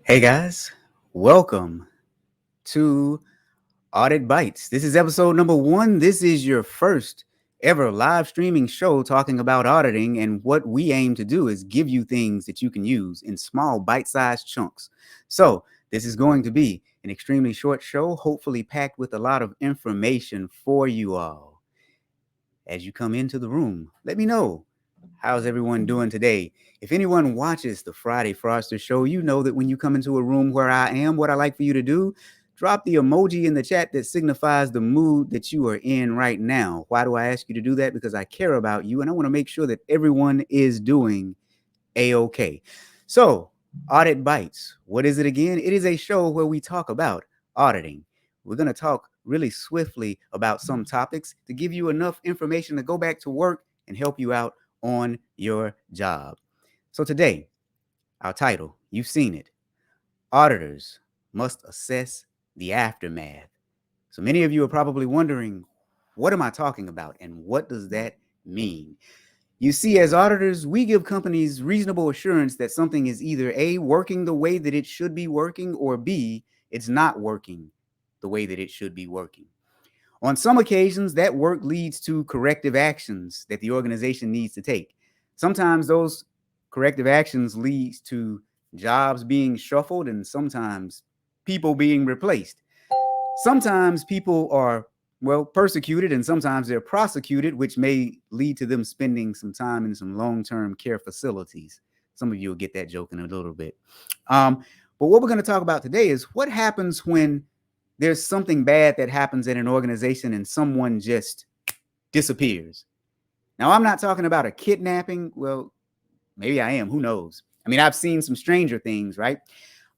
Hey guys, welcome to Audit Bites. This is episode number 1. This is your first ever live streaming show talking about auditing, and what we aim to do is give you things that you can use in small bite-sized chunks. So, this is going to be an extremely short show, hopefully packed with a lot of information for you all. As you come into the room, let me know, how's everyone doing today? If anyone watches the Friday Froster show, you know that when you come into a room where I am, what I like for you to do, drop the emoji in the chat that signifies the mood that you are in right now. Why do I ask you to do that? Because I care about you and I want to make sure that everyone is doing A-OK. So, Audit Bites. What is it again? It is a show where we talk about auditing. We're going to talk really swiftly about some topics to give you enough information to go back to work and help you out on your job. So today, our title, you've seen it. Auditors must assess the aftermath. So many of you are probably wondering, what am I talking about and what does that mean? You see, as auditors, we give companies reasonable assurance that something is either A, working the way that it should be working, or B, it's not working the way that it should be working. On some occasions, that work leads to corrective actions that the organization needs to take. Sometimes those corrective actions lead to jobs being shuffled and sometimes people being replaced. Sometimes people are, persecuted, and sometimes they're prosecuted, which may lead to them spending some time in some long-term care facilities. Some of you will get that joke in a little bit. But what we're going to talk about today is what happens when there's something bad that happens in an organization and someone just disappears. Now, I'm not talking about a kidnapping. Well, maybe I am. Who knows? I mean, I've seen some stranger things, right?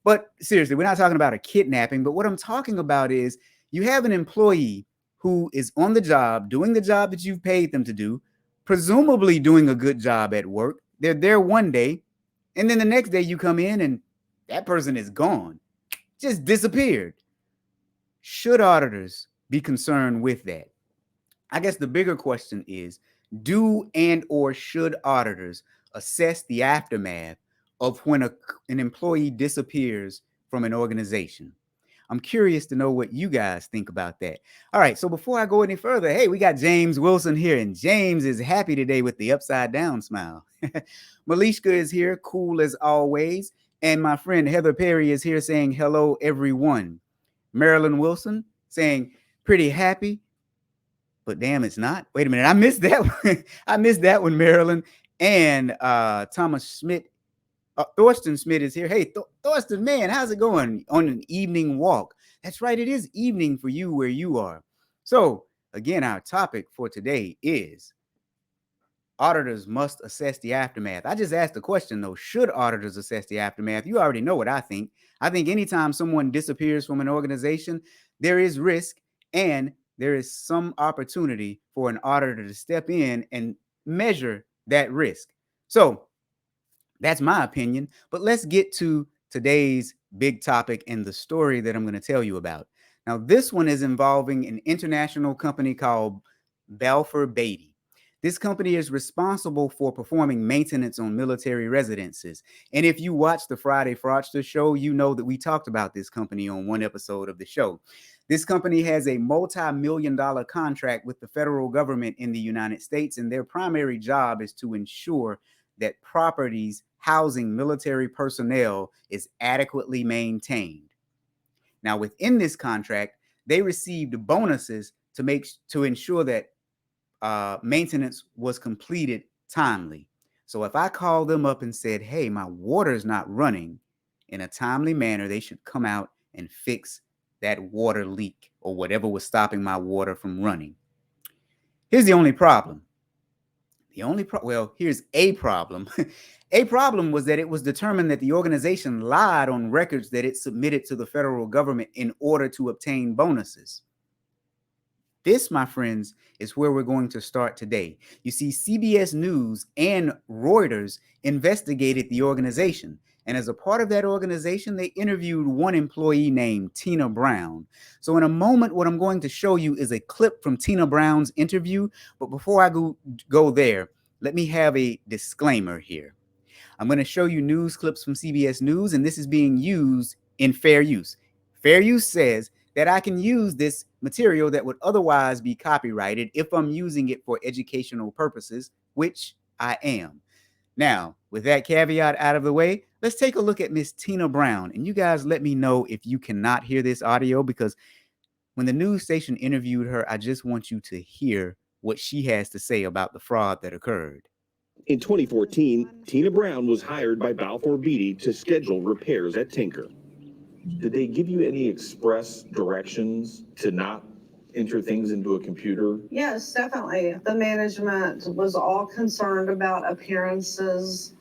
But seriously, we're not talking about a kidnapping. But what I'm talking about is you have an employee who is on the job, doing the job that you've paid them to do, presumably doing a good job at work. They're there one day, and then the next day you come in and that person is gone, just disappeared. Should auditors be concerned with that? I guess the bigger question is, do and or should auditors assess the aftermath of when an employee disappears from an organization? I'm curious to know what you guys think about that. All right, so before I go any further, hey, we got James Wilson here, and James is happy today with the upside down smile. Malishka is here, cool as always, and my friend Heather Perry is here saying hello, everyone. Marilyn Wilson saying pretty happy, but damn, it's not. Wait a minute, I missed that one. I missed that one, Marilyn. And Thomas Schmidt, Thorsten Schmidt is here. Hey, Thorsten, man, how's it going on an evening walk? That's right, it is evening for you where you are. So again, our topic for today is auditors must assess the aftermath. I just asked the question though, should auditors assess the aftermath? You already know what I think. I think anytime someone disappears from an organization, there is risk and there is some opportunity for an auditor to step in and measure that risk. So that's my opinion, but let's get to today's big topic and the story that I'm going to tell you about. Now, this one is involving an international company called Balfour Beatty. This company is responsible for performing maintenance on military residences. And if you watch the Friday Fraudster show, you know that we talked about this company on one episode of the show. This company has a multi-million-dollar contract with the federal government in the United States, and their primary job is to ensure that properties housing military personnel is adequately maintained. Now, within this contract, they received bonuses to ensure that maintenance was completed timely. So if I called them up and said, hey, my water's not running in a timely manner, they should come out and fix that water leak or whatever was stopping my water from running. Here's the only problem. Here's a problem. A problem was that it was determined that the organization lied on records that it submitted to the federal government in order to obtain bonuses. This, my friends, is where we're going to start today. You see, CBS News and Reuters investigated the organization. And as a part of that organization, they interviewed one employee named Tina Brown. So in a moment, what I'm going to show you is a clip from Tina Brown's interview. But before I go there, let me have a disclaimer here. I'm going to show you news clips from CBS News, and this is being used in fair use. Fair use says that I can use this material that would otherwise be copyrighted if I'm using it for educational purposes, which I am. Now, with that caveat out of the way, let's take a look at Miss Tina Brown. And you guys let me know if you cannot hear this audio, because when the news station interviewed her, I just want you to hear what she has to say about the fraud that occurred. In 2014, Tina Brown was hired by Balfour Beatty to schedule repairs at Tinker. Did they give you any express directions to not enter things into a computer? Yes, definitely. The management was all concerned about appearances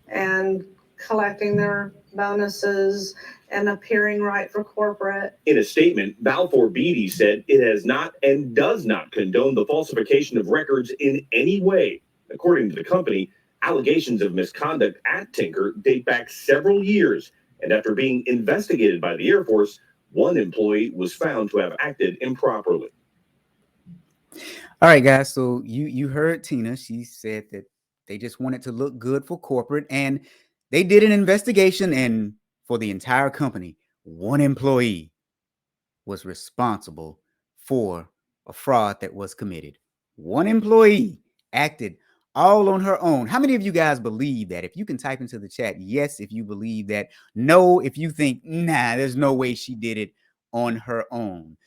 and collecting their bonuses and appearing right for corporate. In a statement, Balfour Beatty said it has not and does not condone the falsification of records in any way. According to the company, allegations of misconduct at Tinker date back several years, and after being investigated by the Air Force, one employee was found to have acted improperly. All right, guys. So you heard Tina. She said that they just wanted to look good for corporate, and they did an investigation, and for the entire company, one employee was responsible for a fraud that was committed. One employee acted all on her own. How many of you guys believe that? If you can type into the chat, yes, if you believe that. No, if you think, nah, there's no way she did it on her own.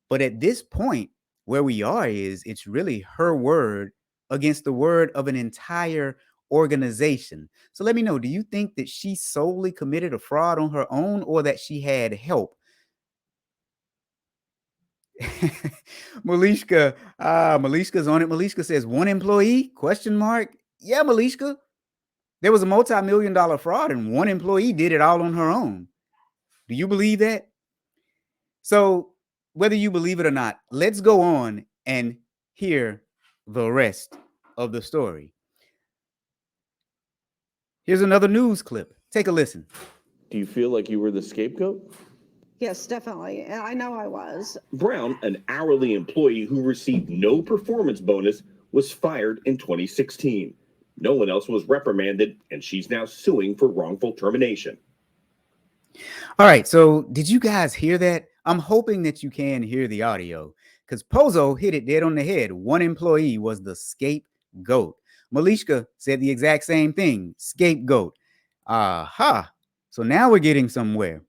But at this point, where we are is it's really her word against the word of an entire organization. So let me know, do you think that she solely committed a fraud on her own, or that she had help? Malishka's on it. Malishka says, one employee, question mark. Yeah, Malishka, there was a multi-million-dollar fraud and one employee did it all on her own. Do you believe that? So whether you believe it or not, let's go on and hear the rest of the story. Here's another news clip. Take a listen. Do you feel like you were the scapegoat? Yes, definitely. And I know I was. Brown, an hourly employee who received no performance bonus, was fired in 2016. No one else was reprimanded, and she's now suing for wrongful termination. All right, so did you guys hear that? I'm hoping that you can hear the audio, because Pozo hit it dead on the head. One employee was the scapegoat. Malishka said the exact same thing, scapegoat. Aha. So now we're getting somewhere.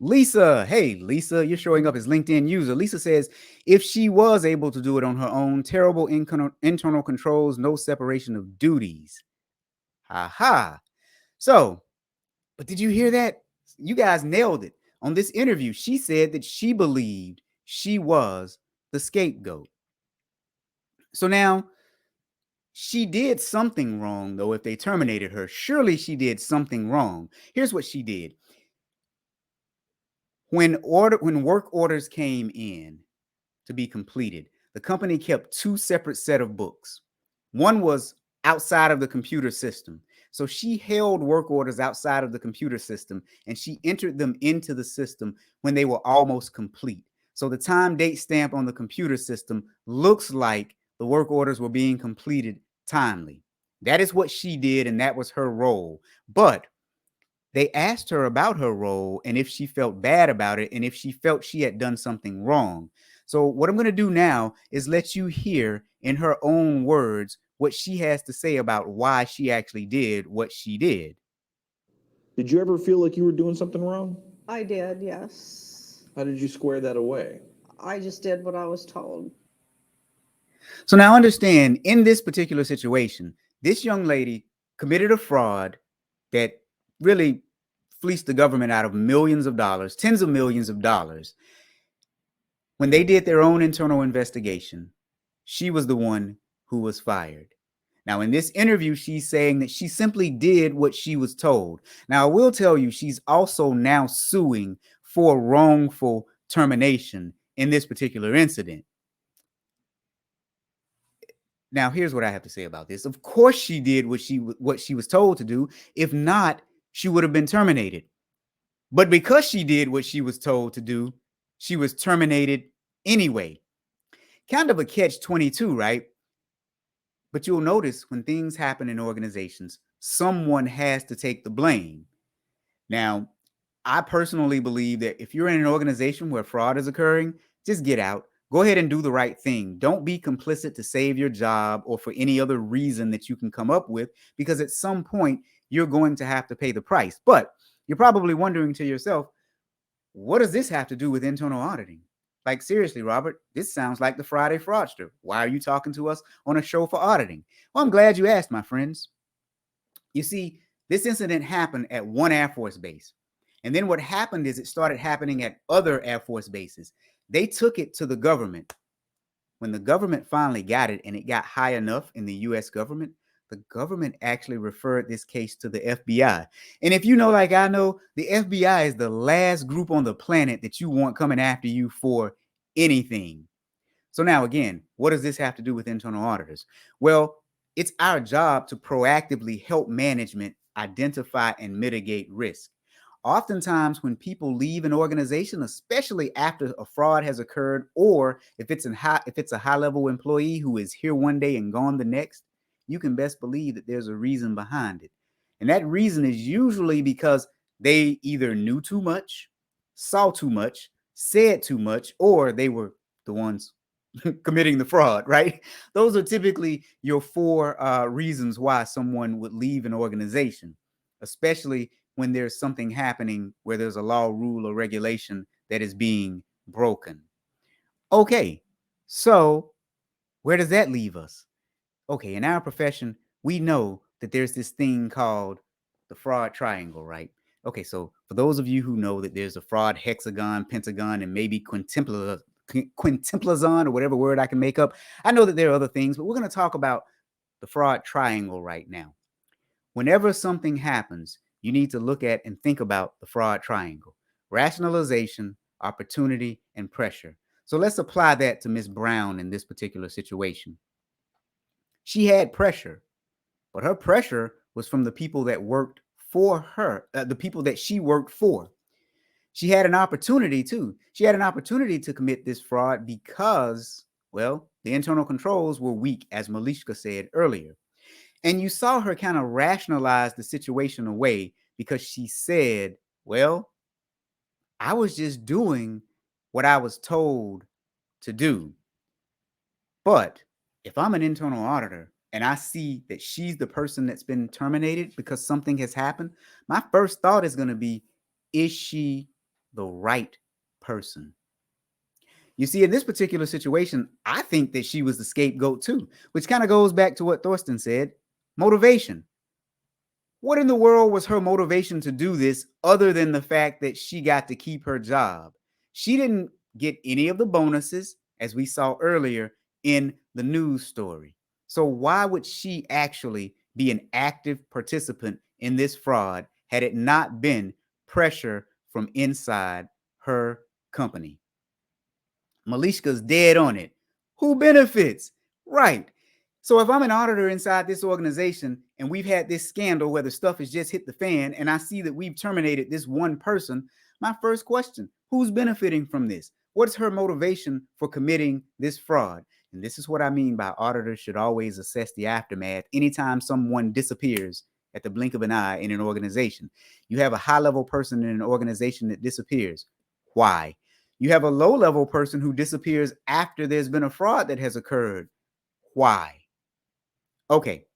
Lisa, hey, Lisa, you're showing up as LinkedIn user. Lisa says, if she was able to do it on her own, terrible internal controls, no separation of duties. Aha. So, but did you hear that? You guys nailed it. On this interview, she said that she believed she was the scapegoat. So now, she did something wrong, though, if they terminated her. Surely she did something wrong. Here's what she did. When work orders came in to be completed, the company kept two separate set of books. One was outside of the computer system. So she held work orders outside of the computer system and she entered them into the system when they were almost complete. So the time date stamp on the computer system looks like the work orders were being completed timely. That is what she did, and that was her role. But they asked her about her role and if she felt bad about it and if she felt she had done something wrong. So what I'm going to do now is let you hear in her own words what she has to say about why she actually did what she did. Did you ever feel like you were doing something wrong? I did, yes. How did you square that away? I just did what I was told. So now understand, in this particular situation, this young lady committed a fraud that really fleeced the government out of millions of dollars, tens of millions of dollars. When they did their own internal investigation, she was the one who was fired. Now, in this interview, she's saying that she simply did what she was told. Now, I will tell you, she's also now suing for wrongful termination in this particular incident. Now, here's what I have to say about this. Of course, she did what she was told to do. If not, she would have been terminated. But because she did what she was told to do, she was terminated anyway. Kind of a catch-22, right? But you'll notice when things happen in organizations, someone has to take the blame. Now, I personally believe that if you're in an organization where fraud is occurring, just get out. Go ahead and do the right thing. Don't be complicit to save your job or for any other reason that you can come up with, because at some point you're going to have to pay the price. But you're probably wondering to yourself, what does this have to do with internal auditing? Like, seriously, Robert, this sounds like the Friday Fraudster. Why are you talking to us on a show for auditing? Well, I'm glad you asked, my friends. You see, this incident happened at one Air Force base. And then what happened is it started happening at other Air Force bases. They took it to the government. When the government finally got it and it got high enough in the US government, the government actually referred this case to the FBI. And if you know, like I know, the FBI is the last group on the planet that you want coming after you for anything. So now again, what does this have to do with internal auditors? Well, it's our job to proactively help management identify and mitigate risk. Oftentimes, when people leave an organization, especially after a fraud has occurred, or if it's a high-level employee who is here one day and gone the next, you can best believe that there's a reason behind it. And that reason is usually because they either knew too much, saw too much, said too much, or they were the ones committing the fraud, right? Those are typically your four reasons why someone would leave an organization, especially when there's something happening where there's a law, rule, or regulation that is being broken. Okay, so where does that leave us? Okay, in our profession, we know that there's this thing called the fraud triangle, right? Okay, so for those of you who know that there's a fraud hexagon, pentagon, and maybe quintuplazon, or whatever word I can make up, I know that there are other things, but we're going to talk about the fraud triangle right now. Whenever something happens, you need to look at and think about the fraud triangle: rationalization, opportunity, and pressure. So let's apply that to Ms. Brown in this particular situation. She had pressure, but her pressure was from the people that worked for her, the people that she worked for. She had an opportunity too. She had an opportunity to commit this fraud because, well, the internal controls were weak, as Malishka said earlier. And you saw her kind of rationalize the situation away because she said, well, I was just doing what I was told to do. But if I'm an internal auditor and I see that she's the person that's been terminated because something has happened, my first thought is going to be, is she the right person? You see, in this particular situation, I think that she was the scapegoat too, which kind of goes back to what Thorsten said: motivation. What in the world was her motivation to do this other than the fact that she got to keep her job? She didn't get any of the bonuses, as we saw earlier in the news story. So why would she actually be an active participant in this fraud had it not been pressure from inside her company? Malishka's dead on it. Who benefits? Right. So if I'm an auditor inside this organization and we've had this scandal where the stuff has just hit the fan and I see that we've terminated this one person, my first question: who's benefiting from this? What's her motivation for committing this fraud? And this is what I mean by auditors should always assess the aftermath anytime someone disappears at the blink of an eye in an organization. You have a high-level person in an organization that disappears. Why? You have a low-level person who disappears after there's been a fraud that has occurred. Why? Okay,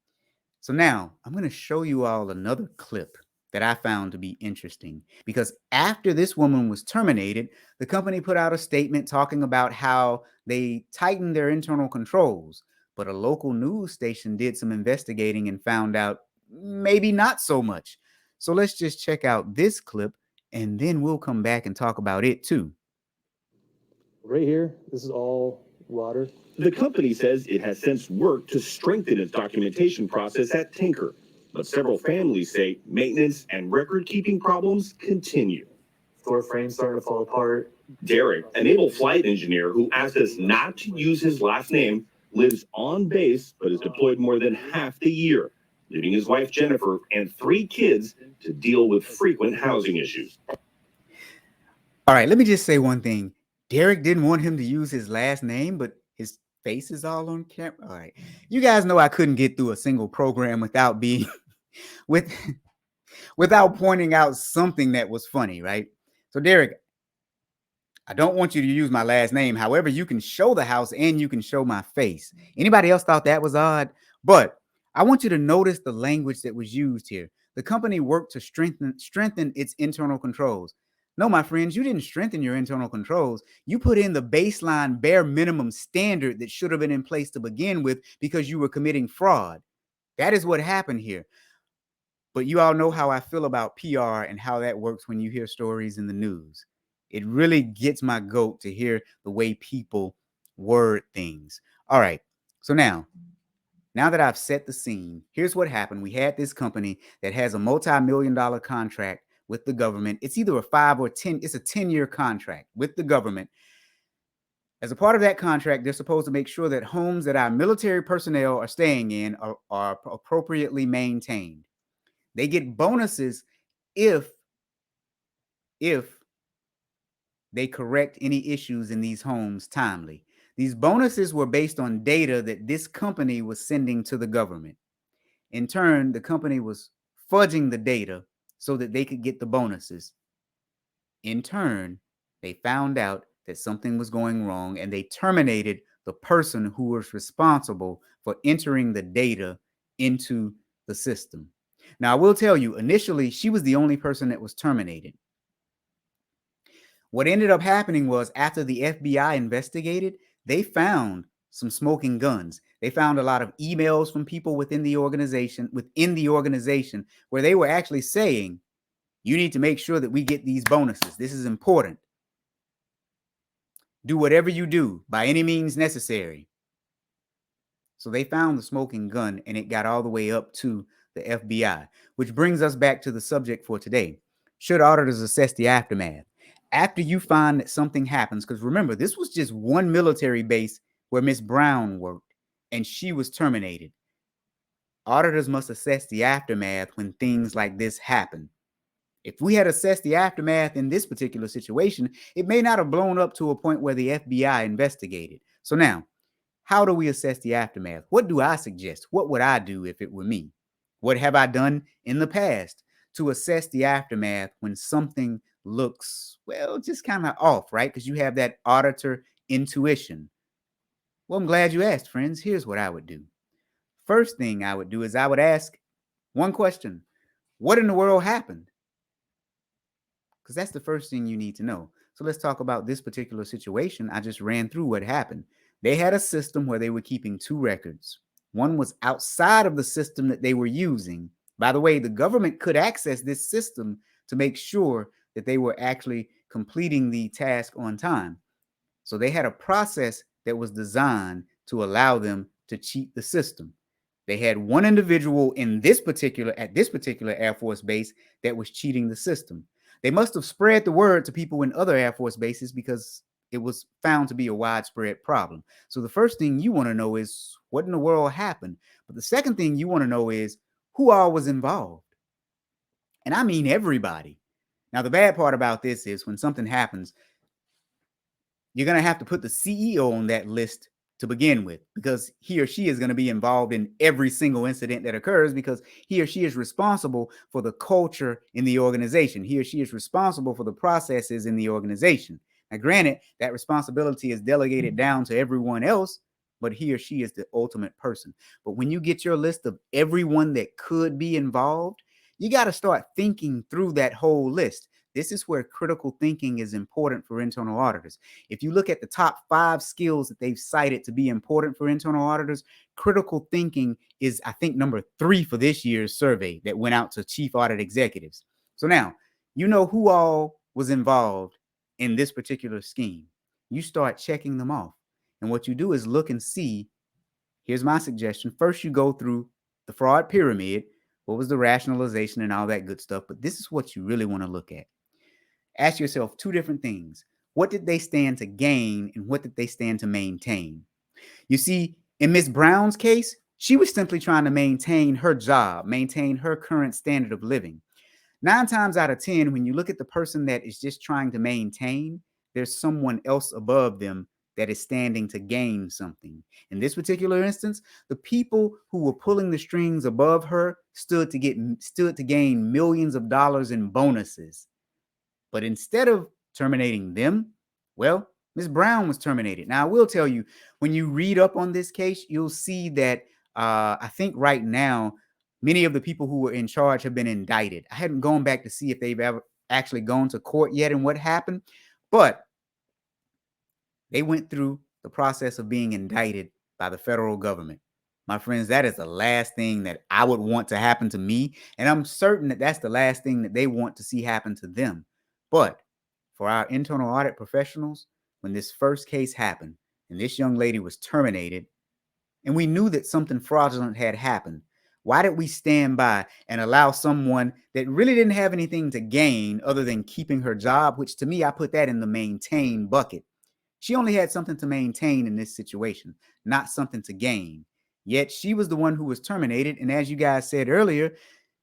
so now I'm going to show you all another clip that I found to be interesting, because after this woman was terminated, the company put out a statement talking about how they tightened their internal controls, but a local news station did some investigating and found out maybe not so much. So let's just check out this clip and then we'll come back and talk about it too. Right here, this is all water. The company says it has since worked to strengthen its documentation process at Tinker, but several families say maintenance and record-keeping problems continue. Door frame's starting to fall apart. Derek, a naval flight engineer who asked us not to use his last name, lives on base but is deployed more than half the year, leaving his wife Jennifer and 3 kids to deal with frequent housing issues. All right, let me just say one thing. Derek didn't want him to use his last name, but his face is all on camera. All right. You guys know I couldn't get through a single program without being with without pointing out something that was funny, right? So Derek, I don't want you to use my last name. However, you can show the house and you can show my face. Anybody else thought that was odd? But I want you to notice the language that was used here. The company worked to strengthen its internal controls. No, my friends, you didn't strengthen your internal controls. You put in the baseline bare minimum standard that should have been in place to begin with because you were committing fraud. That is what happened here. But you all know how I feel about PR and how that works when you hear stories in the news. It really gets my goat to hear the way people word things. All right. So now that I've set the scene, here's what happened. We had this company that has a multi-million-dollar contract with the government. It's either a 5 or 10, it's a 10-year contract with the government. As a part of that contract, they're supposed to make sure that homes that our military personnel are staying in are appropriately maintained. They get bonuses if they correct any issues in these homes timely. These bonuses were based on data that this company was sending to the government. In turn, the company was fudging the data so that they could get the bonuses. In turn, they found out that something was going wrong and they terminated the person who was responsible for entering the data into the system. Now, I will tell you, initially, she was the only person that was terminated. What ended up happening was after the FBI investigated, they found some smoking guns. They found a lot of emails from people within the organization, where they were actually saying, you need to make sure that we get these bonuses. This is important. Do whatever you do by any means necessary. So they found the smoking gun and it got all the way up to the FBI, which brings us back to the subject for today. Should auditors assess the aftermath? After you find that something happens, because remember, this was just one military base where Miss Brown worked and she was terminated. Auditors must assess the aftermath when things like this happen. If we had assessed the aftermath in this particular situation, it may not have blown up to a point where the FBI investigated. So now, how do we assess the aftermath? What do I suggest? What would I do if it were me? What have I done in the past to assess the aftermath when something looks, well, just kind of off, right? Because you have that auditor intuition. Well, I'm glad you asked, friends. Here's what I would do. First thing I would do is I would ask one question. What in the world happened? Because that's the first thing you need to know. So let's talk about this particular situation. I just ran through what happened. They had a system where they were keeping two records. One was outside of the system that they were using. By the way, the government could access this system to make sure that they were actually completing the task on time. So they had a process that was designed to allow them to cheat the system. They had one individual at this particular Air Force base that was cheating the system. They must have spread the word to people in other Air Force bases because it was found to be a widespread problem. So the first thing you want to know is what in the world happened. But the second thing you want to know is who all was involved. And I mean everybody. Now, the bad part about this is when something happens, you're going to have to put the CEO on that list to begin with, because he or she is going to be involved in every single incident that occurs, because he or she is responsible for the culture in the organization. He or she is responsible for the processes in the organization. Now, granted, that responsibility is delegated down to everyone else, but he or she is the ultimate person. But when you get your list of everyone that could be involved, you got to start thinking through that whole list. This is where critical thinking is important for internal auditors. If you look at the top 5 skills that they've cited to be important for internal auditors, critical thinking is, I think, number 3 for this year's survey that went out to chief audit executives. So now, you know who all was involved in this particular scheme. You start checking them off. And what you do is look and see, here's my suggestion. First, you go through the fraud pyramid. What was the rationalization and all that good stuff? But this is what you really want to look at. Ask yourself 2 different things. What did they stand to gain and what did they stand to maintain? You see, in Miss Brown's case, she was simply trying to maintain her job, maintain her current standard of living. 9 times out of 10, when you look at the person that is just trying to maintain, there's someone else above them that is standing to gain something. In this particular instance, the people who were pulling the strings above her stood to gain millions of dollars in bonuses. But instead of terminating them, well, Ms. Brown was terminated. Now, I will tell you, when you read up on this case, you'll see that I think right now, many of the people who were in charge have been indicted. I hadn't gone back to see if they've ever actually gone to court yet and what happened, but they went through the process of being indicted by the federal government. My friends, that is the last thing that I would want to happen to me. And I'm certain that that's the last thing that they want to see happen to them. But for our internal audit professionals, when this first case happened and this young lady was terminated, and we knew that something fraudulent had happened, why did we stand by and allow someone that really didn't have anything to gain other than keeping her job, which to me, I put that in the maintain bucket. She only had something to maintain in this situation, not something to gain. Yet she was the one who was terminated. And as you guys said earlier,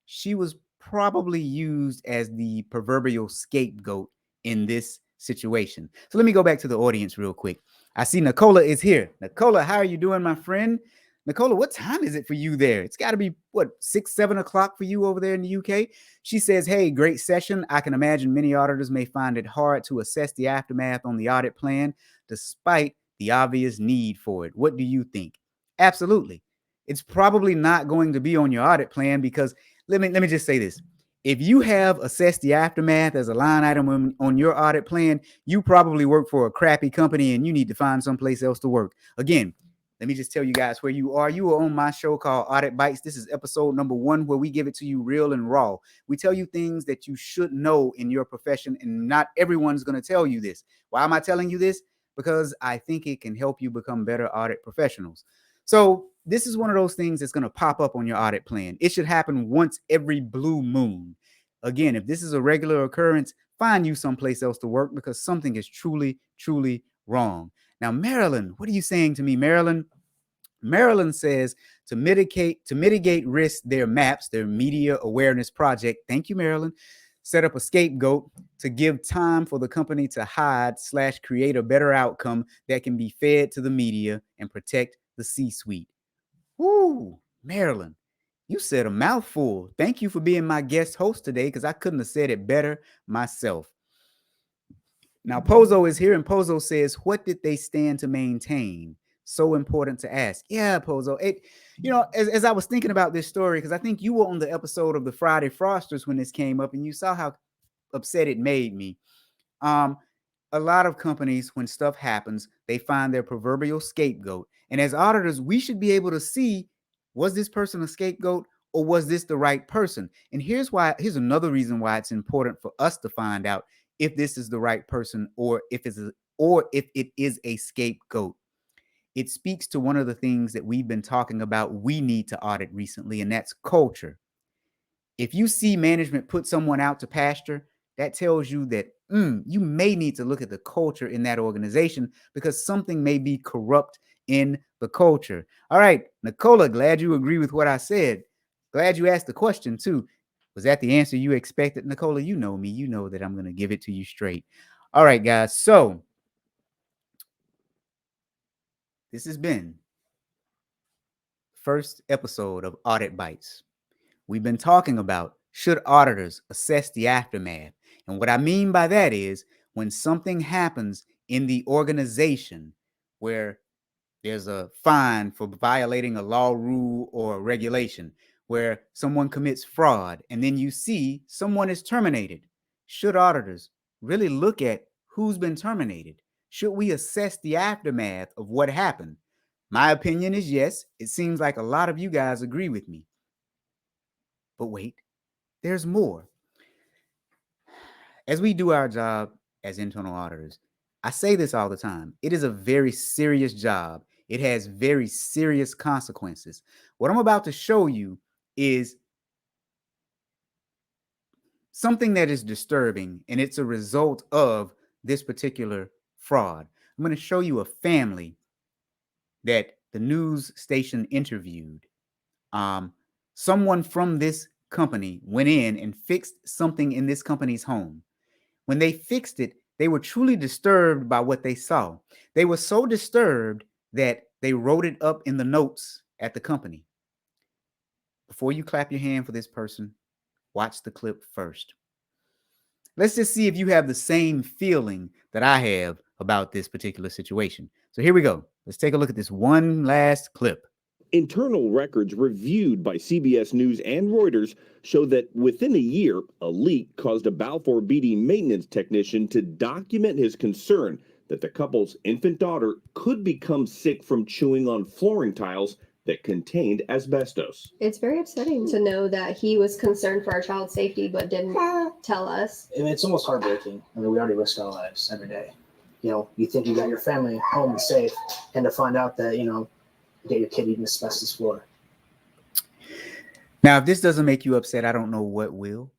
she was probably used as the proverbial scapegoat in this situation. So let me go back to the audience real quick. I see Nicola is here. Nicola, how are you doing, my friend? Nicola, what time is it for you there? It's got to be, what, 6, 7 o'clock for you over there in the UK? She says, hey, great session. I can imagine many auditors may find it hard to assess the aftermath on the audit plan, despite the obvious need for it. What do you think? Absolutely. It's probably not going to be on your audit plan because let me just say this. If you have assessed the aftermath as a line item on your audit plan, you probably work for a crappy company and you need to find someplace else to work. Again, let me just tell you guys where you are. You are on my show called Audit Bites. This is episode number 1, where we give it to you real and raw. We tell you things that you should know in your profession, and not everyone's going to tell you this. Why am I telling you this? Because I think it can help you become better audit professionals. So this is one of those things that's going to pop up on your audit plan. It should happen once every blue moon. Again, if this is a regular occurrence, find you someplace else to work because something is truly, truly wrong. Now, Marilyn, what are you saying to me, Marilyn? Marilyn says to mitigate risk, their MAPS, their Media Awareness Project. Thank you, Marilyn. Set up a scapegoat to give time for the company to hide/create a better outcome that can be fed to the media and protect the C-suite. Woo, Marilyn, you said a mouthful. Thank you for being my guest host today because I couldn't have said it better myself. Now, Pozo is here, and Pozo says, what did they stand to maintain? So important to ask. Yeah, Pozo. As I was thinking about this story, because I think you were on the episode of the Friday Frosters when this came up, and you saw how upset it made me. A lot of companies, when stuff happens, they find their proverbial scapegoat. And as auditors, we should be able to see, was this person a scapegoat or was this the right person? And here's another reason why it's important for us to find out if this is the right person or if it is a scapegoat. It speaks to one of the things that we've been talking about we need to audit recently, and that's culture. If you see management put someone out to pasture, that tells you that you may need to look at the culture in that organization because something may be corrupt in the culture. All right, Nicola, glad you agree with what I said. Glad you asked the question too. Was that the answer you expected? Nicola, you know me. You know that I'm going to give it to you straight. All right, guys. So this has been the first episode of Audit Bites. We've been talking about, should auditors assess the aftermath? And what I mean by that is when something happens in the organization where there's a fine for violating a law, rule, or a regulation, where someone commits fraud, and then you see someone is terminated. Should auditors really look at who's been terminated? Should we assess the aftermath of what happened? My opinion is yes. It seems like a lot of you guys agree with me. But wait, there's more. As we do our job as internal auditors, I say this all the time. It is a very serious job. It has very serious consequences. What I'm about to show you is something that is disturbing, and it's a result of this particular fraud. I'm going to show you a family that the news station interviewed. Someone from this company went in and fixed something in this company's home. When they fixed it, They were truly disturbed by what they saw. They were so disturbed that they wrote it up in the notes at the company. Before you clap your hand for this person, watch the clip first. Let's just see if you have the same feeling that I have about this particular situation. So here we go. Let's take a look at this one last clip. Internal records reviewed by CBS News and Reuters show that within a year, a leak caused a Balfour Beatty maintenance technician to document his concern that the couple's infant daughter could become sick from chewing on flooring tiles that contained asbestos. It's very upsetting to know that he was concerned for our child's safety but didn't tell us. I mean, it's almost heartbreaking. I mean, we already risk our lives every day. You know, you think you got your family home and safe, and to find out that, you know, you get your kid eating asbestos floor. Now, if this doesn't make you upset, I don't know what will.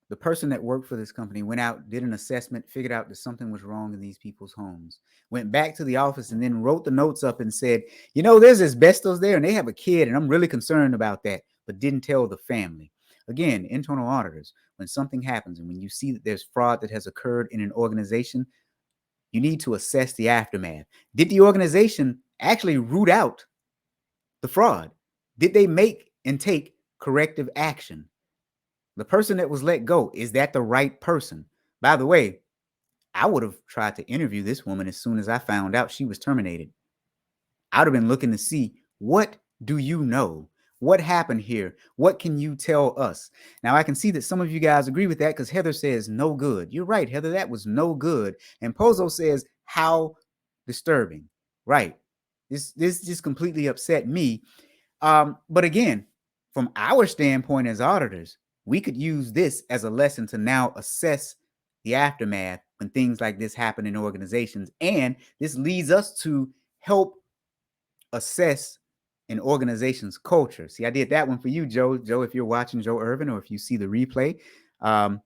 The person that worked for this company went out, did an assessment, figured out that something was wrong in these people's homes, went back to the office and then wrote the notes up and said, you know, there's asbestos there and they have a kid and I'm really concerned about that, but didn't tell the family. Again, internal auditors, when something happens and when you see that there's fraud that has occurred in an organization, you need to assess the aftermath. Did the organization actually root out the fraud? Did they make and take corrective action? The person that was let go, is that the right person? By the way, I would have tried to interview this woman as soon as I found out she was terminated. I would have been looking to see, what do you know? What happened here? What can you tell us? Now, I can see that some of you guys agree with that because Heather says no good. You're right, Heather, that was no good. And Pozo says, how disturbing. Right. This just completely upset me. But again, from our standpoint as auditors, we could use this as a lesson to now assess the aftermath when things like this happen in organizations. And this leads us to help assess an organization's culture. See, I did that one for you, Joe. Joe, if you're watching, Joe Irvin, or if you see the replay. And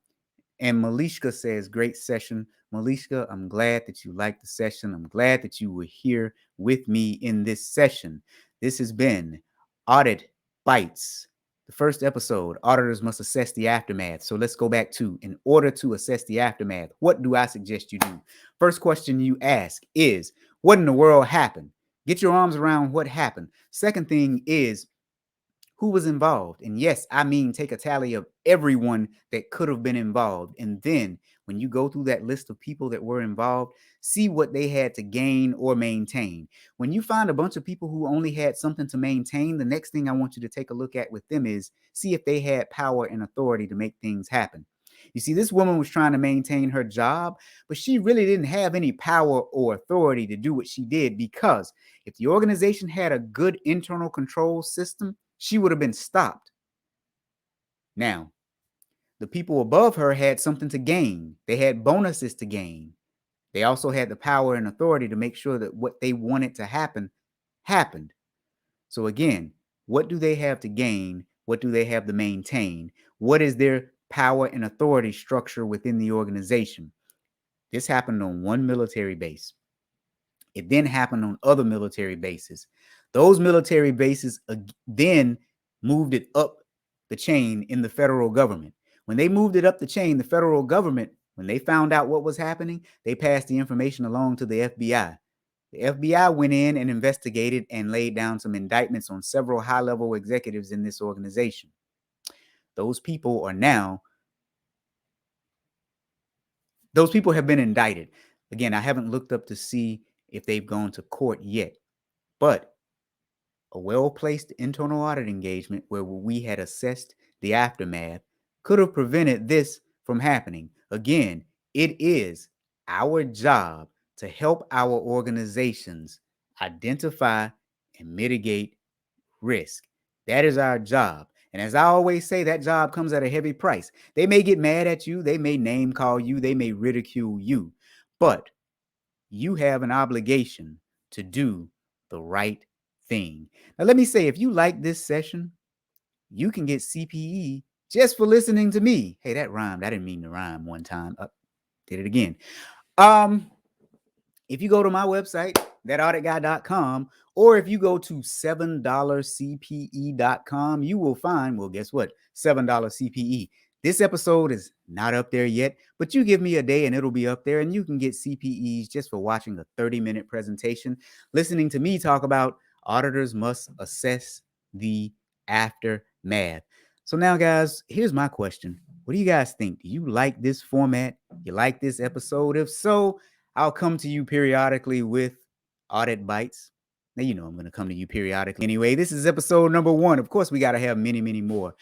Malishka says, great session. Malishka, I'm glad that you liked the session. I'm glad that you were here with me in this session. This has been Audit Bites. The first episode, auditors must assess the aftermath. So let's go back to, in order to assess the aftermath, what do I suggest you do? First question you ask is, what in the world happened? Get your arms around what happened. Second thing is, who was involved? And yes, I mean, take a tally of everyone that could have been involved. And then when you go through that list of people that were involved, see what they had to gain or maintain. When you find a bunch of people who only had something to maintain, the next thing I want you to take a look at with them is see if they had power and authority to make things happen. You see, this woman was trying to maintain her job, but she really didn't have any power or authority to do what she did, because if the organization had a good internal control system, she would have been stopped. Now, the people above her had something to gain. They had bonuses to gain. They also had the power and authority to make sure that what they wanted to happen happened. So again, what do they have to gain? What do they have to maintain? What is their power and authority structure within the organization? This happened on one military base. It then happened on other military bases. Those military bases then moved it up the chain in the federal government. When they moved it up the chain, the federal government, when they found out what was happening, they passed the information along to the FBI. The FBI went in and investigated and laid down some indictments on several high-level executives in this organization. Those people have been indicted. Again, I haven't looked up to see if they've gone to court yet, but a well-placed internal audit engagement where we had assessed the aftermath could have prevented this from happening. Again, it is our job to help our organizations identify and mitigate risk. That is our job. And as I always say, that job comes at a heavy price. They may get mad at you. They may name call you. They may ridicule you. But you have an obligation to do the right thing. Now, let me say, if you like this session, you can get CPE just for listening to me. Hey, that rhymed. I didn't mean to rhyme one time. Did it again. If you go to my website, thatauditguy.com, or if you go to $7cpe.com, you will find, well, guess what? $7 CPE. This episode is not up there yet, but you give me a day and it'll be up there, and you can get CPEs just for watching a 30-minute presentation, listening to me talk about auditors must assess the aftermath. So now, guys, here's my question. What do you guys think? Do you like this format? You like this episode? If so, I'll come to you periodically with Audit Bites. Now, you know I'm going to come to you periodically. Anyway, this is episode number 1. Of course, we got to have many, many more.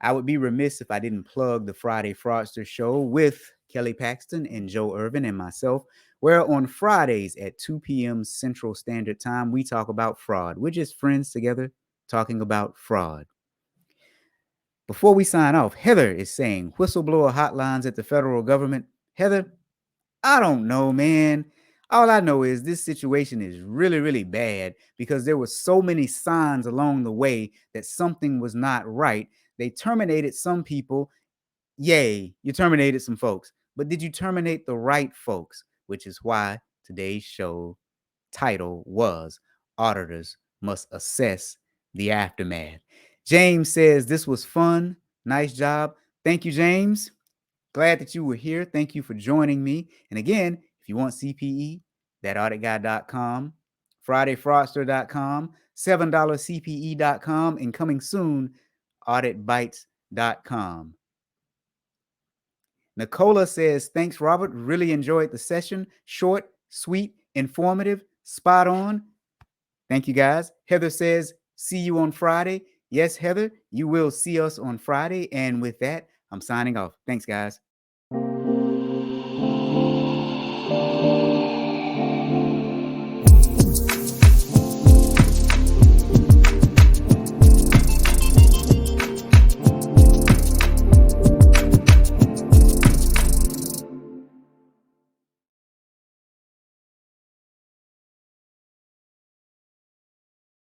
I would be remiss if I didn't plug the Friday Fraudster Show with Kelly Paxton and Joe Irvin and myself, where on Fridays at 2 p.m. Central Standard Time, we talk about fraud. We're just friends together talking about fraud. Before we sign off, Heather is saying whistleblower hotlines at the federal government. Heather, I don't know, man. All I know is this situation is really, really bad because there were so many signs along the way that something was not right. They terminated some people. Yay, you terminated some folks. But did you terminate the right folks? Which is why today's show title was Auditors Must Assess the Aftermath. James says this was fun. Nice job. Thank you, James. Glad that you were here. Thank you for joining me. And again, if you want CPE, thatauditguy.com, FridayFraudster.com, $7CPE.com, and coming soon, auditbites.com. Nicola says, thanks, Robert. Really enjoyed the session. Short, sweet, informative, spot on. Thank you, guys. Heather says, see you on Friday. Yes, Heather, you will see us on Friday. And with that, I'm signing off. Thanks, guys.